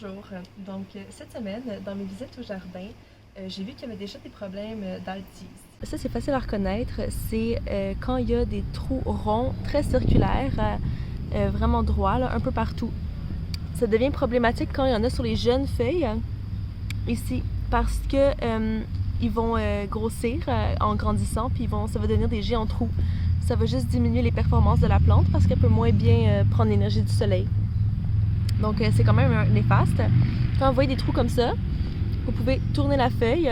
Bonjour. Cette semaine, dans mes visites au jardin, j'ai vu qu'il y avait déjà des problèmes d'altise. Ça, c'est facile à reconnaître. C'est quand il y a des trous ronds, très circulaires, vraiment droits, là, un peu partout. Ça devient problématique quand il y en a sur les jeunes feuilles, ici, parce que ils vont grossir en grandissant, puis ça va devenir des géants trous. Ça va juste diminuer les performances de la plante parce qu'elle peut moins bien prendre l'énergie du soleil. Donc c'est quand même néfaste. Quand vous voyez des trous comme ça, vous pouvez tourner la feuille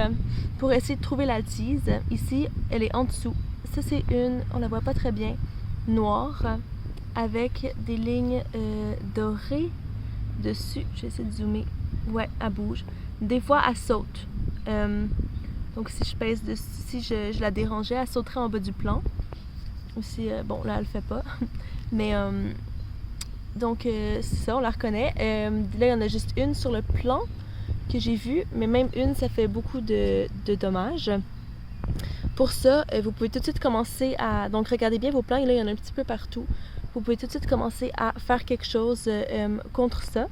pour essayer de trouver l'altise. Ici, elle est en dessous. Ça, c'est une, on la voit pas très bien, noire, avec des lignes dorées dessus. Je vais essayer de zoomer. Ouais, elle bouge. Des fois, elle saute. Donc si je pèse dessus, si je la dérangeais, elle sauterait en bas du plan. Aussi, bon, là, elle le fait pas. Mais donc, c'est ça, on la reconnaît. Là, il y en a juste une sur le plan que j'ai vu, mais même une, ça fait beaucoup de dommages. Pour ça, vous pouvez tout de suite commencer à... Donc, regardez bien vos plants, et là, il y en a un petit peu partout. Vous pouvez tout de suite commencer à faire quelque chose contre ça.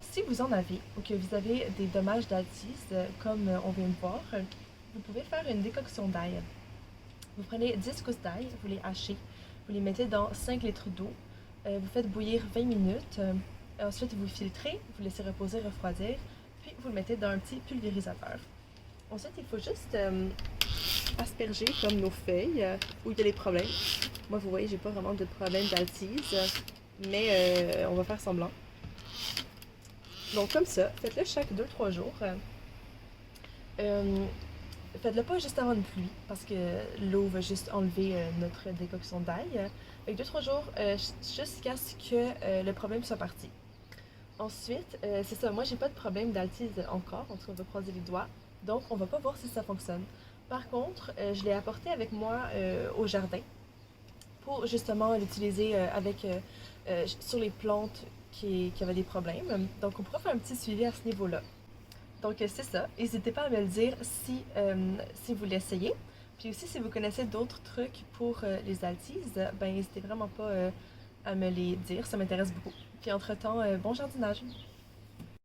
Si vous en avez, ou que vous avez des dommages d'altise, comme on vient de voir, vous pouvez faire une décoction d'ail. Vous prenez 10 gousses d'ail, vous les hachez, vous les mettez dans 5 litres d'eau. Vous faites bouillir 20 minutes. Ensuite, vous filtrez, vous laissez reposer, refroidir, puis vous le mettez dans un petit pulvérisateur. Ensuite, il faut juste asperger comme nos feuilles où il y a les problèmes. Moi, vous voyez, j'ai pas vraiment de problème d'altise, mais on va faire semblant. Donc, comme ça, faites-le chaque 2-3 jours. Faites-le pas juste avant une pluie, parce que l'eau va juste enlever notre décoction d'ail. Avec 2-3 jours, jusqu'à ce que le problème soit parti. Ensuite, c'est ça, moi j'ai pas de problème d'altise encore, en tout cas on va croiser les doigts, donc on va pas voir si ça fonctionne. Par contre, je l'ai apporté avec moi au jardin pour justement l'utiliser sur les plantes qui avaient des problèmes. Donc on pourra faire un petit suivi à ce niveau-là. Donc c'est ça, n'hésitez pas à me le dire si vous l'essayez. Puis aussi si vous connaissez d'autres trucs pour les altises, ben n'hésitez vraiment pas à me les dire, ça m'intéresse beaucoup. Puis entre-temps, bon jardinage!